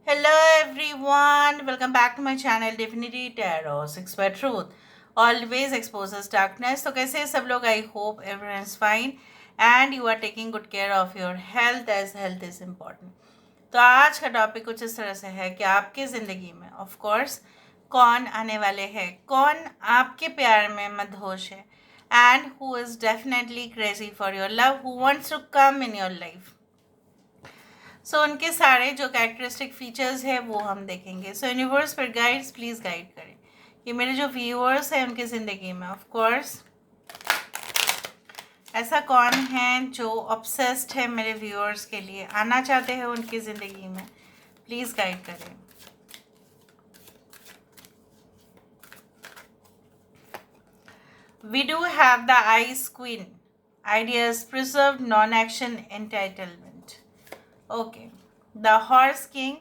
Hello everyone, welcome back to my channel Divinity Tarot 6 by Truth. Always exposes darkness. तो कैसे हैं सब लोग? I hope everyone is fine and you are taking good care of your health as health is important. तो आज का topic कुछ इस तरह से है कि आपकी ज़िंदगी में ऑफ कोर्स कौन आने वाले हैं, कौन आपके प्यार में मदहोश है and who is definitely crazy for your love, who wants to come in your life. So उनके सारे जो कैरेक्टरिस्टिक फीचर्स है वो हम देखेंगे. सो यूनिवर्स पर गाइड्स प्लीज़ गाइड करें कि मेरे जो व्यूअर्स हैं उनकी ज़िंदगी में ऑफ कोर्स ऐसा कौन है जो ऑब्सेस्ड है मेरे व्यूअर्स के लिए, आना चाहते हैं उनकी ज़िंदगी में. प्लीज़ गाइड करें. We do have the Ice Queen. Ideas preserved, non-action, entitlement. Okay. The Horse King,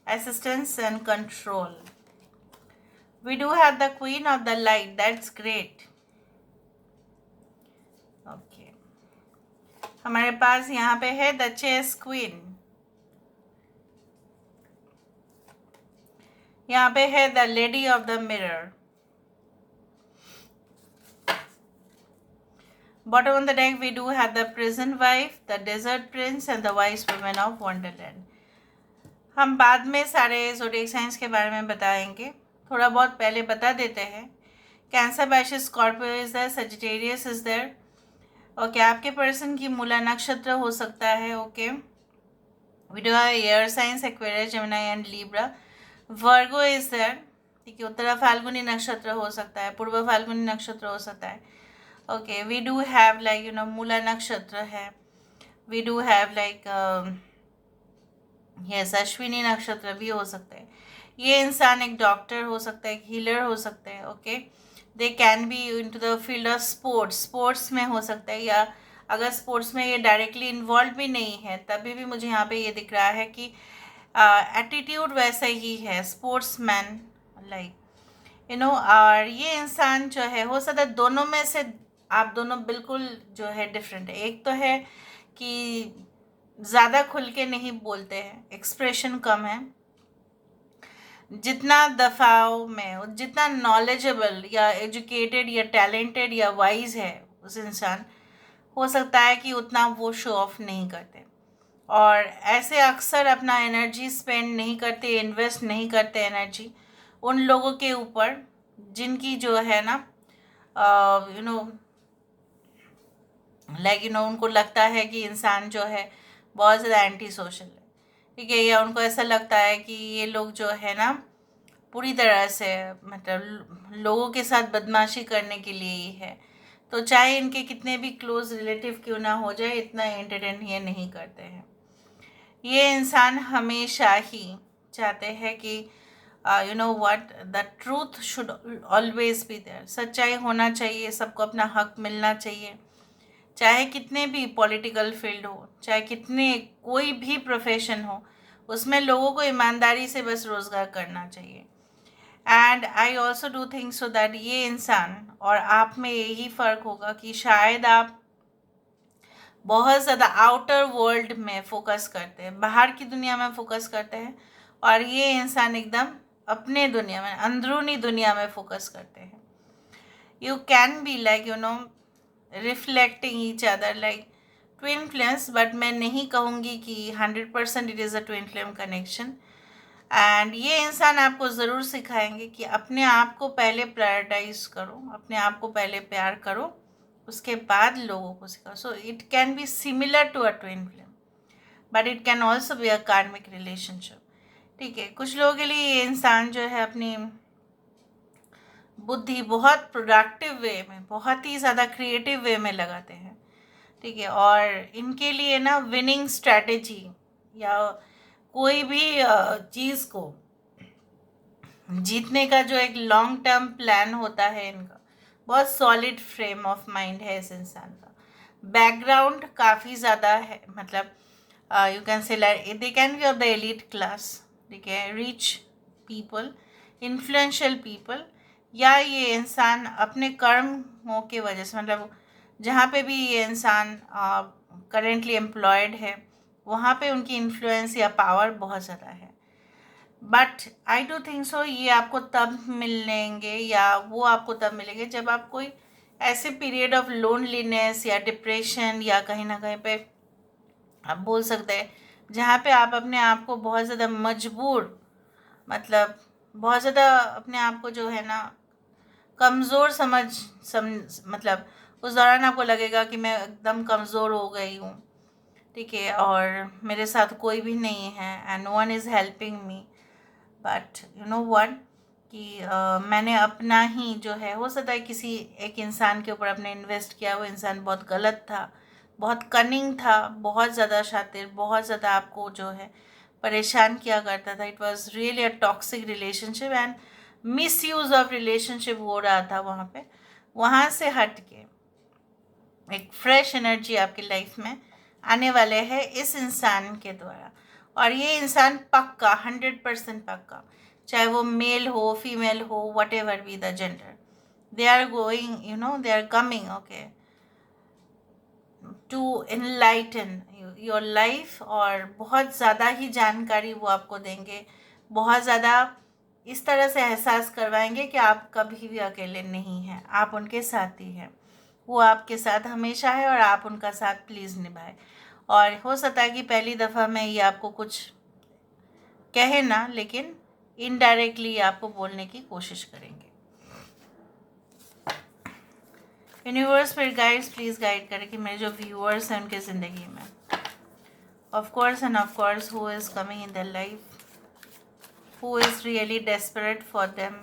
assistance and control. We do have the Queen of the Light. That's great. Okay. हमारे पास यहाँ पे है द चेस क्वीन. यहाँ पे है the lady of the mirror. Bottom of the deck we do have the prison wife, the desert prince and the wise woman of wonderland. हम बाद में सारे ज़ोडिएक साइंस के बारे में बताएंगे, थोड़ा बहुत पहले बता देते हैं. Cancer, Pisces, Scorpio is there, Sagittarius is there. Okay, आपके पर्सन की मूला नक्षत्र हो सकता है. Okay, we do have air signs, Aquarius, Gemini and Libra. Virgo is there. ठीक है, उत्तरा फाल्गुनी नक्षत्र हो सकता है, पूर्व फाल्गुनी नक्षत्र हो सकता है. Okay, we do have like मूला नक्षत्र है. We do have like yes, Ashwini नक्षत्र भी हो सकता है. ये इंसान एक डॉक्टर हो सकता है, एक हीलर हो सकता है. Okay, they can be into the field of sports में हो सकता है, या अगर स्पोर्ट्स में ये डायरेक्टली इन्वॉल्व भी नहीं है तभी भी मुझे यहाँ पे ये दिख रहा है कि एटीट्यूड वैसा ही है, स्पोर्ट्स मैन लाइक और ये इंसान जो है हो सकता है दोनों में से आप दोनों बिल्कुल जो है डिफरेंट है. एक तो है कि ज़्यादा खुल के नहीं बोलते हैं, एक्सप्रेशन कम है. जितना दफाव में, जितना नॉलेजेबल या एजुकेटेड या टैलेंटेड या वाइज है उस इंसान, हो सकता है कि उतना वो शो ऑफ नहीं करते और ऐसे अक्सर अपना एनर्जी स्पेंड नहीं करते, इन्वेस्ट नहीं करते एनर्जी उन लोगों के ऊपर जिनकी जो है ना उनको लगता है कि इंसान जो है बहुत ज़्यादा एंटी सोशल है. ठीक है, या उनको ऐसा लगता है कि ये लोग जो है ना पूरी तरह से मतलब लोगों के साथ बदमाशी करने के लिए ही है. तो चाहे इनके कितने भी क्लोज रिलेटिव क्यों ना हो जाए, इतना एंटरटेन ये नहीं करते हैं. ये इंसान हमेशा ही चाहते हैं कि what the truth should always be there. सच्चाई होना चाहिए, सबको अपना हक मिलना चाहिए, चाहे कितने भी पॉलिटिकल फील्ड हो, चाहे कितने कोई भी प्रोफेशन हो, उसमें लोगों को ईमानदारी से बस रोज़गार करना चाहिए. And I also do think so that ये इंसान और आप में यही फ़र्क होगा कि शायद आप बहुत ज़्यादा आउटर वर्ल्ड में फोकस करते हैं, बाहर की दुनिया में फोकस करते हैं, और ये इंसान एकदम अपने दुनिया में, अंदरूनी दुनिया में फोकस करते हैं. You can be like reflecting each other like twin flames, but मैं नहीं कहूँगी कि 100% it is a twin flame connection. And ये इंसान आपको ज़रूर सिखाएंगे कि अपने आप को पहले प्रायोरिटाइज करो, अपने आप को पहले प्यार करो, उसके बाद लोगों को सिखाओ. So it can be similar to a twin flame, but it can also be a karmic relationship. ठीक है, कुछ लोगों के लिए ये इंसान जो है अपनी बुद्धि बहुत प्रोडक्टिव वे में, बहुत ही ज़्यादा क्रिएटिव वे में लगाते हैं. ठीक है, और इनके लिए ना विनिंग स्ट्रैटेजी या कोई भी चीज़ को जीतने का जो एक लॉन्ग टर्म प्लान होता है इनका, बहुत सॉलिड फ्रेम ऑफ माइंड है इस इंसान का. बैकग्राउंड काफ़ी ज़्यादा है, मतलब you can say they can be of the elite class. ठीक है, रिच पीपल, इन्फ्लुएंशियल पीपल, या ये इंसान अपने कर्मों के वजह से, मतलब जहाँ पे भी ये इंसान करेंटली एम्प्लॉयड है वहाँ पे उनकी इन्फ्लुएंस या पावर बहुत ज़्यादा है. But I do think so ये आपको तब मिलेंगे या वो आपको तब मिलेंगे जब आप कोई ऐसे पीरियड ऑफ लोनलीनेस या डिप्रेशन या कहीं ना कहीं पे आप बोल सकते हैं जहाँ पे आप अपने आप को बहुत ज़्यादा मजबूर, मतलब बहुत ज़्यादा अपने आप को जो है ना कमज़ोर मतलब उस दौरान आपको लगेगा कि मैं एकदम कमज़ोर हो गई हूँ, ठीक है, और मेरे साथ कोई भी नहीं है and no one is helping me. But you know what कि मैंने अपना ही जो है, हो सकता है किसी एक इंसान के ऊपर अपने इन्वेस्ट किया, वो इंसान बहुत गलत था, बहुत कनिंग था, बहुत ज़्यादा शातिर, बहुत ज़्यादा आपको जो है परेशान किया करता था। It was really a toxic relationship and miss use of relationship हो रहा था वहाँ पे। वहाँ से हट के एक फ्रेश एनर्जी आपकी लाइफ में आने वाले हैं इस इंसान के द्वारा। और ये इंसान पक्का 100% पक्का, चाहे वो मेल हो फीमेल हो, whatever be the gender, they are going, you know, they are coming okay to enlighten your life. और बहुत ज़्यादा ही जानकारी वो आपको देंगे, बहुत ज़्यादा इस तरह से एहसास करवाएंगे कि आप कभी भी अकेले नहीं हैं, आप उनके साथ ही हैं, वो आपके साथ हमेशा है और आप उनका साथ प्लीज़ निभाएं। और हो सकता है कि पहली दफ़ा में ये आपको कुछ कहे ना, लेकिन इनडायरेक्टली आपको बोलने की कोशिश करेंगे। यूनिवर्स फिर गाइड्स प्लीज़ गाइड करें कि मेरे जो व्यूअर्स हैं उनके ज़िंदगी में of course who is coming in their life, who is really desperate for them.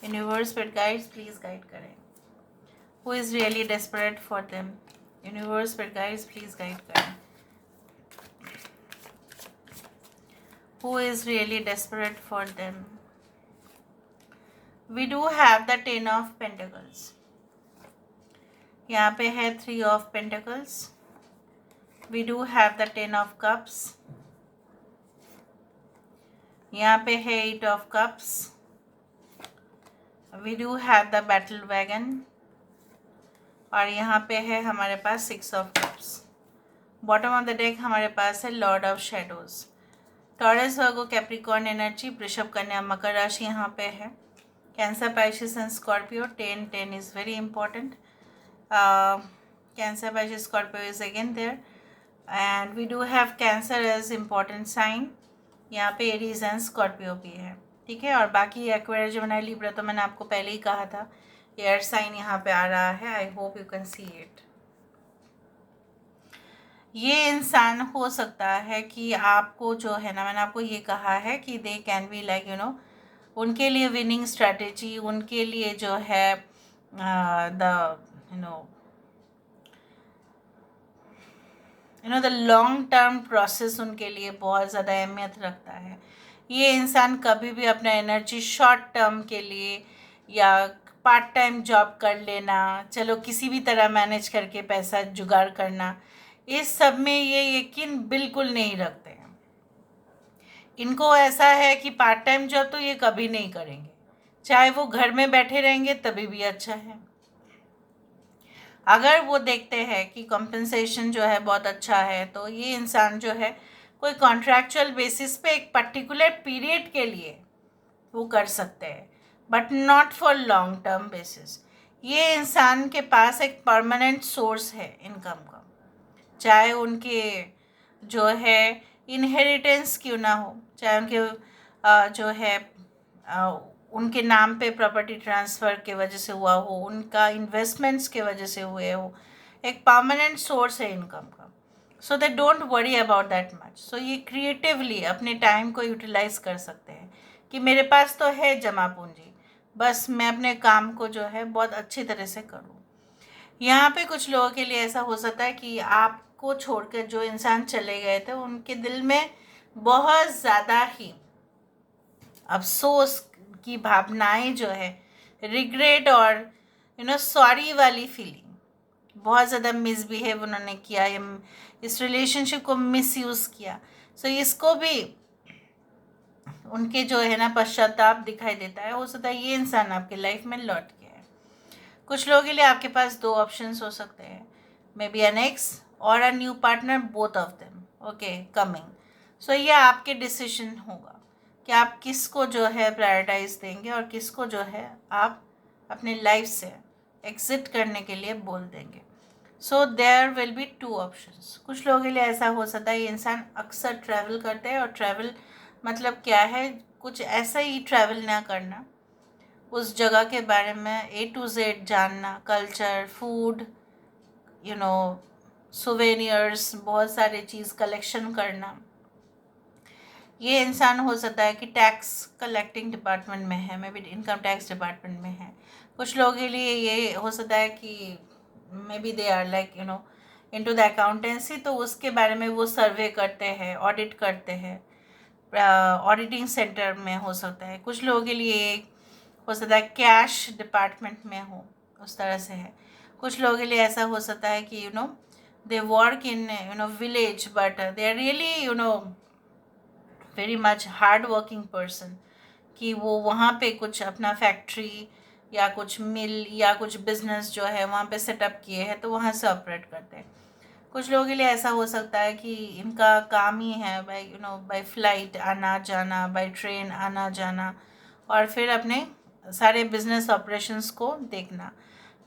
Universe फिर गाइड्स प्लीज़ गाइड करें who is really desperate for them. Universe for guys please guide करें who is really desperate for them. We do have the 10 of Pentacles, यहाँ पे है 3 of Pentacles, we do have the 10 of Cups, यहाँ पे है 8 of Cups, we do have the Battle Wagon, और यहाँ पे है हमारे पास 6 of Cups। Bottom of the deck हमारे पास है lord of shadows. Taurus Virgo Capricorn energy, वृषभ कन्या मकर राशि यहाँ पे है, Cancer Pisces and Scorpio. 10 is very important. Cancer Pisces Scorpio is again there and we do have Cancer as important sign. यहाँ पे एरीज एंड स्कॉर्पियो भी है, ठीक है। और बाकी एक्वेरियस जेमिनी लिब्रा तो मैंने आपको पहले ही कहा था, एयर साइन यहाँ पे आ रहा है। I hope you can see it. ये इंसान हो सकता है कि आपको जो है ना, मैंने आपको ये कहा है कि they can be like you know, उनके लिए विनिंग स्ट्रैटेजी, उनके लिए जो है the the long term process उनके लिए बहुत ज़्यादा अहमियत रखता है। ये इंसान कभी भी अपना एनर्जी शॉर्ट टर्म के लिए या पार्ट टाइम जॉब कर लेना, चलो किसी भी तरह मैनेज करके पैसा जुगाड़ करना, इस सब में ये यकीन बिल्कुल नहीं रखते हैं। इनको ऐसा है कि पार्ट टाइम जॉब तो ये कभी नहीं करेंगे, चाहे वो घर में बैठे रहेंगे तभी भी अच्छा है। अगर वो देखते हैं कि कंपनसेशन जो है बहुत अच्छा है, तो ये इंसान जो है कोई कॉन्ट्रैक्चुअल बेसिस पे एक पर्टिकुलर पीरियड के लिए वो कर सकते हैं, but not for long term basis. ये इंसान के पास एक परमानेंट सोर्स है इनकम का, चाहे उनके जो है इनहेरिटेंस क्यों ना हो, चाहे उनके जो है उनके नाम पे प्रॉपर्टी ट्रांसफ़र के वजह से हुआ हो, उनका इन्वेस्टमेंट्स के वजह से हुए हो, एक परमानेंट सोर्स है इनकम का। So they don't worry about that much. So ये क्रिएटिवली अपने टाइम को यूटिलाइज कर सकते हैं कि मेरे पास तो है जमा पूंजी, बस मैं अपने काम को जो है बहुत अच्छी तरह से करूँ। यहाँ पे कुछ लोगों के लिए ऐसा हो सकता है कि आपको छोड़कर जो इंसान चले गए थे, उनके दिल में बहुत ज़्यादा ही अफसोस की भावनाएं जो है, रिग्रेट और सॉरी वाली फीलिंग, बहुत ज़्यादा मिसबिहेव उन्होंने किया, इस रिलेशनशिप को मिसयूज़ किया। सो इसको भी उनके जो है ना पश्चाताप दिखाई देता है। हो सकता है ये इंसान आपके लाइफ में लौट गया है। कुछ लोगों के लिए आपके पास 2 ऑप्शंस हो सकते हैं, may be an ex or a new partner, both of them okay coming. So ये आपके डिसीजन होगा। कि आप किसको जो है प्रायोरिटाइज देंगे और किसको जो है आप अपने लाइफ से एग्जिट करने के लिए बोल देंगे. So there will be two options. कुछ लोगों के लिए ऐसा हो सकता है, ये इंसान अक्सर ट्रैवल करते हैं, और ट्रैवल मतलब क्या है, कुछ ऐसा ही ट्रैवल ना करना, उस जगह के बारे में A to Z जानना, culture, food, you know, souvenirs, बहुत सारे चीज़ कलेक्शन करना. ये इंसान हो सकता है कि टैक्स कलेक्टिंग डिपार्टमेंट में है, may be income tax department में है. कुछ लोगों के लिए ये हो सकता है कि maybe they are like into the accountancy, तो उसके बारे में वो सर्वे करते हैं, ऑडिट करते हैं, ऑडिटिंग सेंटर में हो सकता है. कुछ लोगों के लिए हो सकता है कैश डिपार्टमेंट में हो, उस तरह से है. कुछ लोगों के लिए ऐसा हो सकता है कि they work in village, but they are really very much hard working person, कि वो वहाँ पे कुछ अपना फैक्ट्री या कुछ मिल या कुछ बिजनेस जो है वहाँ पे सेटअप किए हैं, तो वहाँ से ऑपरेट करते हैं. कुछ लोगों के लिए ऐसा हो सकता है कि इनका काम ही है बाय फ्लाइट आना जाना, बाय ट्रेन आना जाना, और फिर अपने सारे बिजनेस ऑपरेशंस को देखना,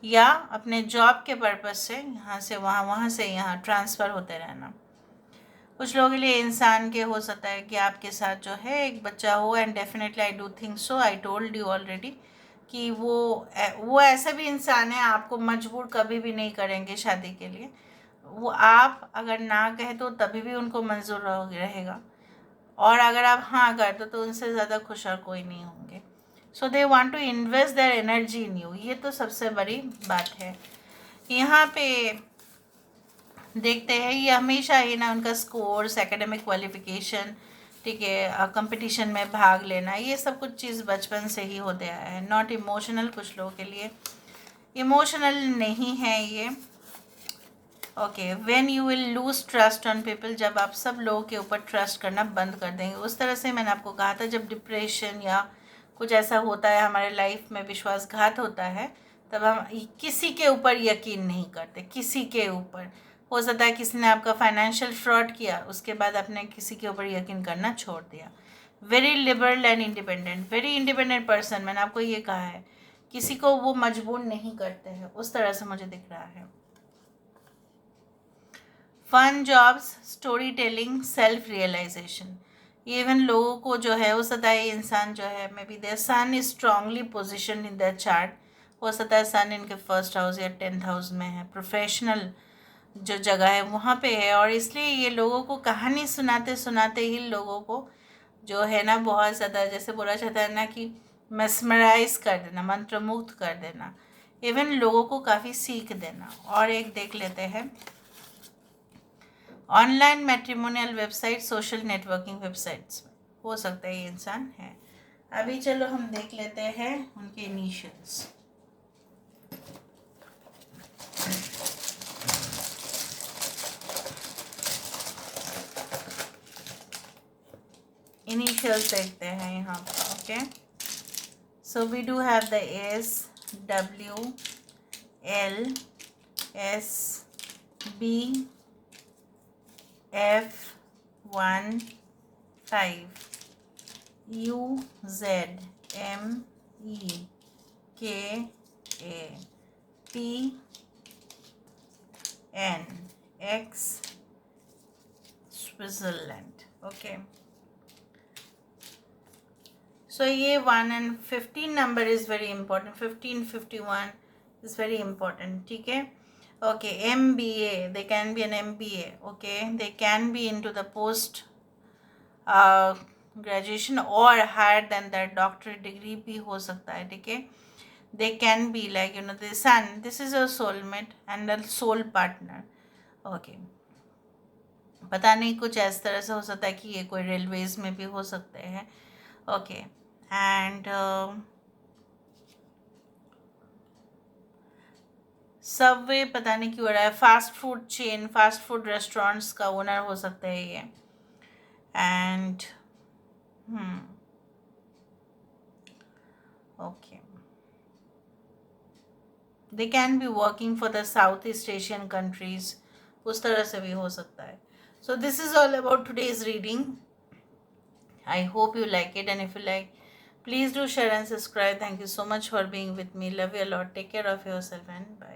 या अपने जॉब के पर्पस से यहाँ से वहाँ, वहाँ से यहाँ ट्रांसफ़र होते रहना. कुछ लोगों के लिए इंसान के हो सकता है कि आपके साथ जो है एक बच्चा हो, and definitely I do think so, I told you already कि वो ऐसा भी इंसान है, आपको मजबूर कभी भी नहीं करेंगे शादी के लिए. वो आप अगर ना कहे तो तभी भी उनको मंजूर रहेगा, और अगर आप हाँ कर दो तो उनसे ज़्यादा खुश और कोई नहीं होंगे. So they want to invest their energy in you. ये तो सबसे बड़ी बात है. यहाँ पे देखते हैं, ये हमेशा ही ना उनका स्कोर्स, एकेडमिक क्वालिफिकेशन, ठीक है, कंपटीशन में भाग लेना, ये सब कुछ चीज़ बचपन से ही होते आया है. Not emotional. कुछ लोगों के लिए इमोशनल नहीं है ये. Okay, when you will lose trust on people, जब आप सब लोगों के ऊपर ट्रस्ट करना बंद कर देंगे. उस तरह से मैंने आपको कहा था, जब डिप्रेशन या कुछ ऐसा होता है, हमारे लाइफ में विश्वासघात होता है, तब हम किसी के ऊपर यकीन नहीं करते. किसी के ऊपर हो सकता है किसी ने आपका फाइनेंशियल फ्रॉड किया, उसके बाद आपने किसी के ऊपर यकीन करना छोड़ दिया. Very liberal and independent, very independent person, मैंने आपको ये कहा है, किसी को वो मजबूर नहीं करते हैं. उस तरह से मुझे दिख रहा है. Fun jobs, story telling, self realisation. Even लोगों को जो है हो सकता है इंसान जो है, maybe their sun is strongly position in their chart. हो सकता है सन इनके फर्स्ट हाउस या 10th हाउस में है, प्रोफेशनल जो जगह है वहाँ पे है, और इसलिए ये लोगों को कहानी सुनाते सुनाते ही लोगों को जो है ना बहुत ज़्यादा, जैसे बोला जाता है ना कि मेस्मराइज कर देना, मंत्रमुग्ध कर देना, इवन लोगों को काफ़ी सीख देना. और एक देख लेते हैं, online matrimonial website, social networking websites में हो सकता है ये इंसान है. अभी चलो हम देख लेते हैं उनके इनिशियल्स. इनिशियल्स देखते हैं यहाँ पर. Okay, so we do have the S, W, L, S, B, F, 1, 5, U, Z, M, E, K, A, P, N, X, Switzerland. Okay. So ये 1 and 15 number is very important. 15, 51 is very important. ठीक है. Okay, MBA. They can be an MBA. Okay, they can be into the post graduation or higher than that, doctorate degree भी हो सकता है. ठीक है. They can be like the sun. This is a soulmate and a soul partner. Okay. पता नहीं, कुछ इस तरह से हो सकता है कि ये कोई रेलवेज में भी हो सकते हैं. ओके, एंड सबवे पता नहीं क्यों हो रहा है. Fast food chain, fast food restaurants का ओनर हो सकता है ये. And okay, they can be working for the south east Asian countries. उस तरह से भी हो सकता है. So this is all about today's reading. I hope you like it, and if you like, please do share and subscribe. Thank you so much for being with me. Love you a lot. Take care of yourself, and bye.